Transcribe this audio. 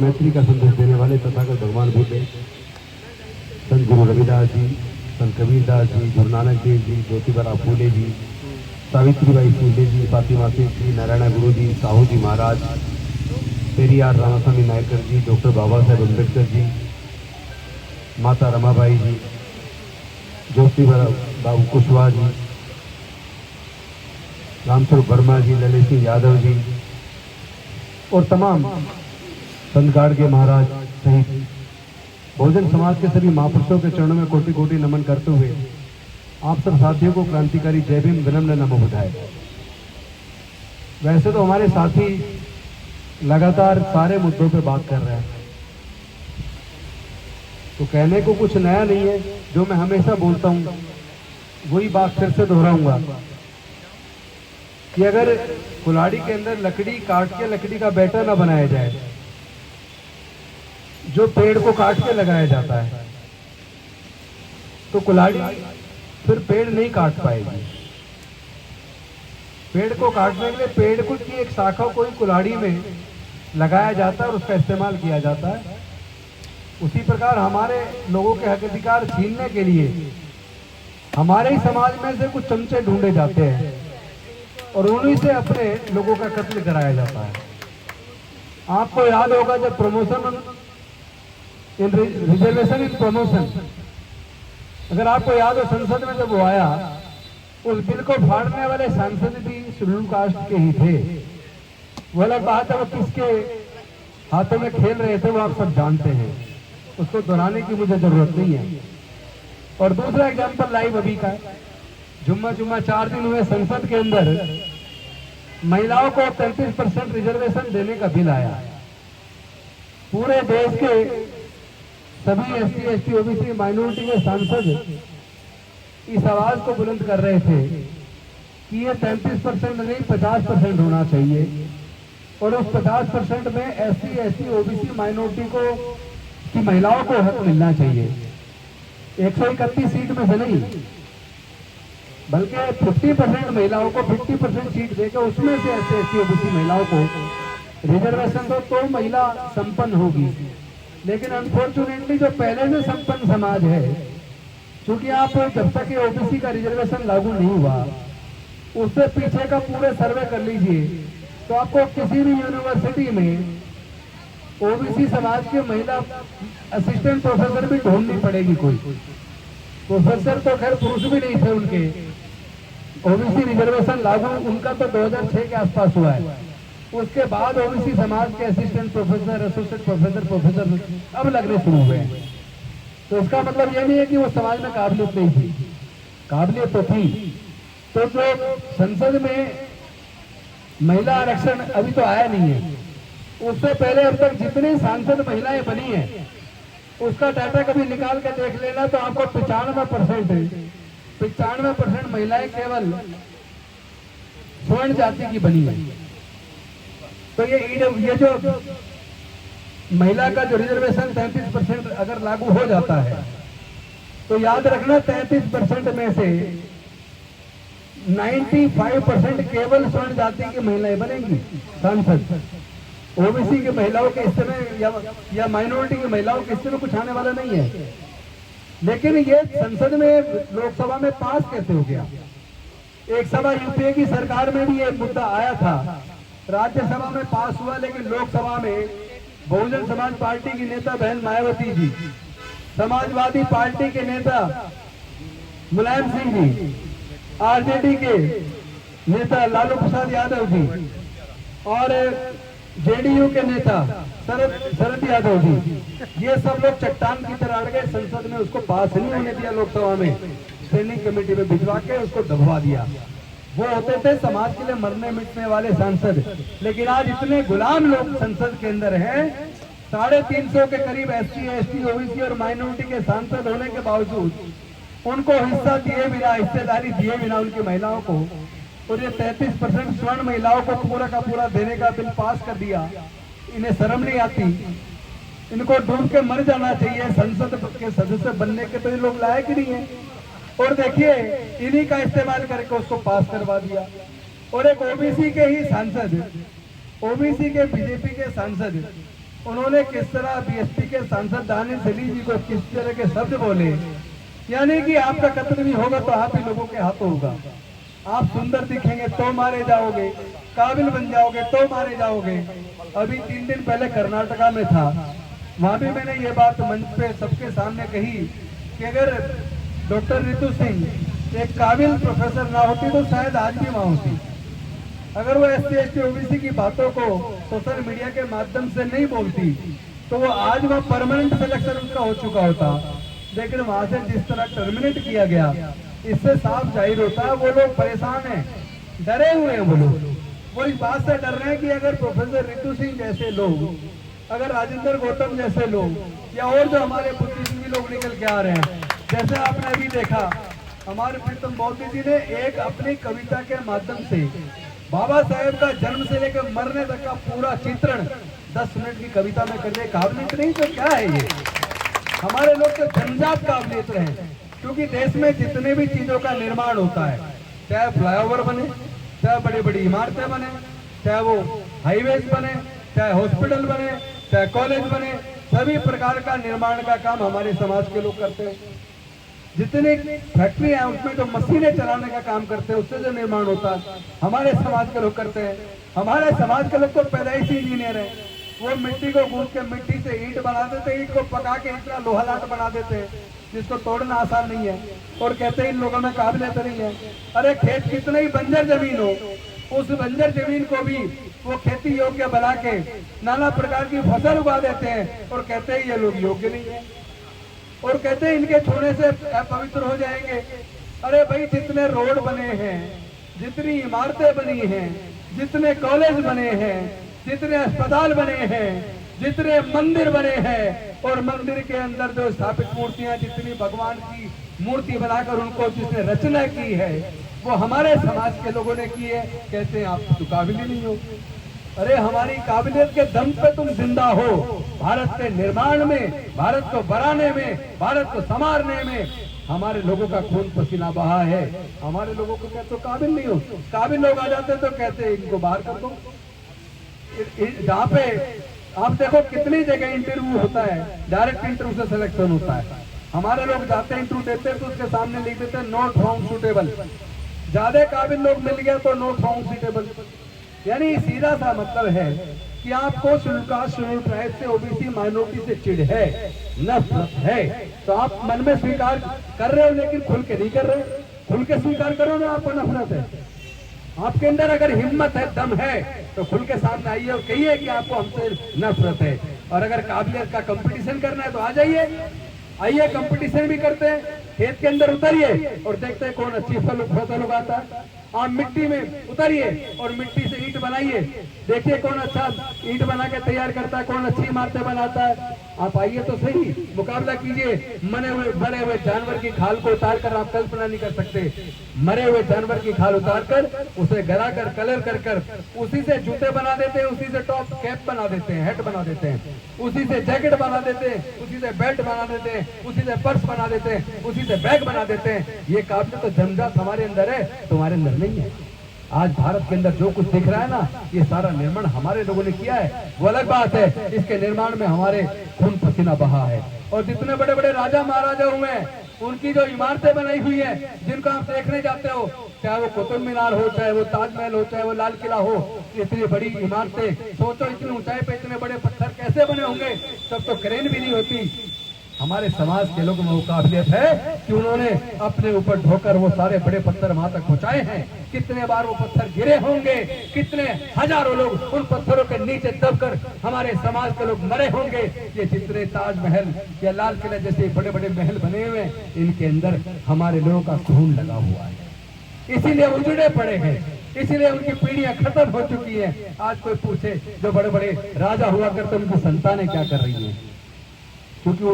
मैत्री का संदेश देने वाले तथागत भगवान बुद्ध, संत गुरु रविदास जी, संत कबीरदास जी, गुरु नानक देव जी, ज्योतिबा फूले जी, सावित्रीबाई फूले जी, फातिमा सेठ जी, नारायण गुरु जी, साहू जी महाराज, पेरियार रामास्वामी नायकर जी, डॉक्टर बाबा साहेब अम्बेडकर जी, माता रमाबाई जी, ज्योतिबा बाबू कुशवाहा जी, रामस्वरूप वर्मा जी, ललित सिंह यादव जी और तमाम संत गाड़गे महाराज सहित बहुजन समाज के सभी महापुरुषों के चरणों में कोटि कोटि नमन करते हुए आप सब साथियों को क्रांतिकारी जय भीम विनम्र नमो बुधाए। वैसे तो हमारे साथी लगातार सारे मुद्दों पे बात कर रहे हैं, तो कहने को कुछ नया नहीं है। जो मैं हमेशा बोलता हूं वही बात फिर से दोहराऊंगा कि अगर कुल्हाड़ी के अंदर लकड़ी काट के लकड़ी का बैटर ना बनाया जाए, जो पेड़ को काट के लगाया जाता है, तो कुल्हाड़ी फिर पेड़ नहीं काट पाएगी। पेड़ को काटने के लिए पेड़ को की एक शाखा को ही कुल्हाड़ी में लगाया जाता है और उसका इस्तेमाल किया जाता है। उसी प्रकार हमारे लोगों के हक अधिकार छीनने के लिए हमारे ही समाज में से कुछ चमचे ढूंढे जाते हैं और उन्हीं से अपने लोगों का कत्ल कराया जाता है। आपको याद होगा जब प्रमोशन रिजर्वेशन इन प्रमोशन, अगर आपको याद हो संसद में जब वो आया, उस बिल को फाड़ने वाले सांसद भी शेड्यूल कास्ट के ही थे। वो अलग बात है वो किसके हाथों में खेल रहे थे वो आप सब जानते हैं, उसको दोहराने की मुझे जरूरत नहीं है। और दूसरा एग्जाम्पल लाइव अभी का, जुम्मा 4 दिन हुए संसद के अंदर महिलाओं को 33% रिजर्वेशन देने का बिल आया। पूरे देश के सभी एसटी, एसटी, ओबीसी, माइनॉरिटी के सांसद इस आवाज को बुलंद कर रहे थे कि ये 33% नहीं 50% होना चाहिए और उस 50% में एससी, एसटी, ओबीसी, माइनॉरिटी को की महिलाओं को हक मिलना चाहिए। 131 सीट में से नहीं, बल्कि 50% महिलाओं को 50% सीट देकर उसमें से एससी, एसटी, ओबीसी महिलाओं को रिजर्वेशन दो तो महिला संपन्न होगी। लेकिन अनफॉर्चुनेटली जो पहले से संपन्न समाज है, क्योंकि आप जब तक ये ओबीसी का रिजर्वेशन लागू नहीं हुआ उससे पीछे का पूरे सर्वे कर लीजिए तो आपको किसी भी यूनिवर्सिटी में ओबीसी समाज के महिला असिस्टेंट प्रोफेसर भी ढूंढनी पड़ेगी। कोई प्रोफेसर तो खैर पुरुष भी नहीं थे उनके। ओबीसी रिजर्वेशन लागू उनका तो 2006 के आसपास हुआ है। उसके बाद ओबीसी समाज के assistant professor, associate professor, professor अब लगने शुरू हुए हैं। तो इसका मतलब ये नहीं है कि वो समाज में काबिलियत नहीं थी, काबिलियत तो थी। तो जो संसद में महिला आरक्षण अभी तो आया नहीं है, उससे पहले अब तक जितनी सांसद महिलाएं बनी हैं उसका डाटा कभी निकाल के देख लेना तो आपको 95% महिलाएं केवल स्वर्ण जाति की बनी है। तो ये जो महिला का जो रिजर्वेशन 33% अगर लागू हो जाता है तो याद रखना 33% में से 95% केवल स्वर्ण जाति की महिलाएं बनेंगी सांसद। ओबीसी की महिलाओं के हिस्से में या माइनॉरिटी की महिलाओं के हिस्से में कुछ आने वाला नहीं है। लेकिन ये संसद में लोकसभा में पास कैसे हो गया? एक सभा यूपीए की सरकार में भी ये मुद्दा आया था, राज्यसभा में पास हुआ, लेकिन लोकसभा में बहुजन समाज पार्टी की नेता बहन मायावती जी, समाजवादी पार्टी के नेता मुलायम सिंह जी, आरजेडी के नेता लालू प्रसाद यादव जी और जेडीयू के नेता शरद यादव जी, ये सब लोग चट्टान की तरह अड़ गए। संसद में उसको पास नहीं होने दिया, लोकसभा में स्टैंडिंग कमेटी में भिजवा के उसको दबवा दिया। वो होते थे समाज के लिए मरने मिटने वाले सांसद, लेकिन आज इतने गुलाम लोग संसद के अंदर हैं। 350 के करीब एससी, एसटी, ओबीसी और माइनॉरिटी के सांसद होने के बावजूद उनको हिस्सा दिए बिना, हिस्सेदारी दिए बिना उनकी महिलाओं को, और ये 33% स्वर्ण महिलाओं को पूरा का पूरा देने का बिल पास कर दिया। इन्हें शर्म नहीं आती? इनको डूब के मर जाना चाहिए। संसद के सदस्य बनने के तो ये लोग लायक ही नहीं है। और देखिए इन्हीं का इस्तेमाल करके उसको पास करवा दिया। और एक ओबीसी के ही सांसद, ओबीसी के बीजेपी के सांसद उन्होंने किस तरह बीएसपी के सांसद दानिश अली जी को किस तरह के शब्द बोले, यानी कि आपका कत्ल भी होगा तो आप ही लोगों के हाथों होगा। आप सुंदर दिखेंगे तो मारे जाओगे, काबिल बन जाओगे तो मारे जाओगे। अभी 3 दिन पहले कर्नाटका में था, वहां भी मैंने ये बात मंच पे सबके सामने कही कि अगर डॉक्टर रितु सिंह एक काबिल प्रोफेसर ना होती तो शायद आज भी वहां होती। अगर वो SC ST OBC की बातों को सोशल मीडिया के माध्यम से नहीं बोलती तो वो आज वह परमानेंट सिलेक्शन उसका हो चुका होता। लेकिन वहां से जिस तरह टर्मिनेट किया गया, इससे साफ जाहिर होता है वो लोग परेशान हैं, डरे हुए हैं। वो लोग वो इस बात से डर रहे हैं कि अगर प्रोफेसर रितु सिंह जैसे लोग, अगर राजेंद्र गौतम जैसे लोग या और जो हमारे बुद्धिजीवी लोग निकल के आ रहे हैं, जैसे आपने अभी देखा हमारे प्रीतम बौद्ध जी ने एक अपनी कविता के माध्यम से बाबा साहेब का जन्म से लेकर मरने तक का पूरा चित्रण 10 मिनट की कविता में करने काबिलियत नहीं तो क्या है ये। हमारे लोग तो जन्मजात काबिलियत रहे, क्योंकि देश में जितने भी चीजों का निर्माण होता है, चाहे फ्लाईओवर बने, चाहे बड़ी बड़ी इमारतें बने, चाहे वो हाईवेज बने, चाहे हॉस्पिटल बने, चाहे कॉलेज बने, सभी प्रकार का निर्माण का काम हमारे समाज के लोग करते हैं। जितने फैक्ट्री है उसमें जो मशीनें चलाने का काम करते हैं, उससे जो निर्माण होता है हमारे समाज के लोग करते हैं। हमारे समाज के लोग तो पैदाइशी इंजीनियर है, वो मिट्टी को गूंथ के मिट्टी से ईंट बना देते, ईंट को पका के इतना लोहा लाट बना देते हैं जिसको तोड़ना आसान नहीं है, और कहते हैं इन लोगों में काबिलियत नहीं है। अरे खेत कितने ही बंजर जमीन हो, उस बंजर जमीन को भी वो खेती योग्य बना के नाना प्रकार की फसल उगा देते हैं और कहते हैं ये लोग योग्य नहीं है, और कहते हैं इनके छूने से पवित्र हो जाएंगे। अरे भाई जितने रोड बने हैं, जितनी इमारतें बनी हैं, जितने कॉलेज बने हैं, जितने अस्पताल बने हैं, जितने मंदिर बने हैं, और मंदिर के अंदर जो स्थापित मूर्तियां, जितनी भगवान की मूर्ति बनाकर उनको जिसने रचना की है वो हमारे समाज के लोगों ने की है। कहते हैं आप तो काबिल ही नहीं हो। अरे हमारी काबिलियत के दम पे तुम जिंदा हो। भारत के निर्माण में, भारत को बनाने में, भारत को संवारने में हमारे लोगों का खून पसीना बहा है। हमारे लोगों को कहते हो काबिल नहीं हो। काबिल लोग आ जाते तो कहते हैं इनको बाहर कर दो। जहाँ पे आप देखो कितनी जगह इंटरव्यू होता है, डायरेक्ट इंटरव्यू से सिलेक्शन होता है। हमारे लोग जाते हैं इंटरव्यू देते हैं तो उसके सामने लिख देते हैं नॉट फाउंड सुटेबल। ज्यादा काबिल लोग मिल गया तो नॉट फाउंड सुटेबल। यानी सीधा सा मतलब है कि आपको शेड्यूल कास्ट, शेड्यूल ट्राइब से, ओबीसी माइनॉरिटी से चिढ़ है, नफरत है, तो आप मन में स्वीकार कर रहे हो लेकिन खुल के नहीं कर रहे। खुल के स्वीकार करो ना आपको नफरत है। आपके अंदर अगर हिम्मत है, दम है, तो खुल के सामने आइए और कहिए कि आपको हमसे नफरत है। और अगर काबिलियत का कंपटीशन करना है तो आ जाइए, आइए कंपटीशन भी करते हैं। खेत के अंदर उतरिए और देखते हैं कौन अच्छी फसल उगाता है। आप मिट्टी में उतरिए और मिट्टी से ईंट बनाइए, देखिए कौन अच्छा ईंट बना के तैयार करता है, कौन अच्छी इमारतें बनाता है। आप आइए तो सही, मुकाबला कीजिए। मरे हुए जानवर की खाल को उतारकर आप कल्पना नहीं कर सकते। मरे हुए जानवर की खाल उतारकर उसे गलाकर कलर कर उसी से जूते बना देते हैं, उसी से टॉप कैप बना देते हैं, हेट बना देते हैं, उसी से जैकेट बना देते हैं, उसी से बेल्ट बना देते हैं, उसी से पर्स बना देते हैं, उसी से बैग बना देते हैं। ये काबिलियत तो जन्मजात हमारे अंदर है, तुम्हारे अंदर नहीं है। आज भारत के अंदर जो कुछ दिख रहा है ना, ये सारा निर्माण हमारे लोगों ने किया है। वो अलग बात है, इसके निर्माण में हमारे खून पसीना बहा है। और जितने बड़े बड़े राजा महाराजा हुए हैं, उनकी जो इमारतें बनाई हुई है, जिनको आप देखने जाते हो, चाहे वो कुतुब मीनार हो, चाहे वो ताजमहल हो, चाहे वो लाल किला हो, इतनी बड़ी इमारतें, सोचो इतनी ऊंचाई पे इतने बड़े पत्थर कैसे बने होंगे। तब तो क्रेन भी नहीं होती। हमारे समाज के लोगों में वो काबिलियत है कि उन्होंने अपने ऊपर ढोकर वो सारे बड़े पत्थर वहां तक पहुंचाए हैं। कितने बार वो पत्थर गिरे होंगे, कितने हजारों लोग उन पत्थरों के नीचे दबकर हमारे समाज के लोग मरे होंगे। ये जितने ताजमहल या लाल किला जैसे बड़े बड़े महल बने हुए हैं, इनके अंदर हमारे लोगों का खून लगा हुआ है, इसीलिए उजड़े पड़े हैं, इसीलिए उनकी पीढ़ियां खत्म हो चुकी है। आज कोई पूछे जो बड़े बड़े राजा हुआ करते उनकी संतानें क्या कर रही है, क्योंकि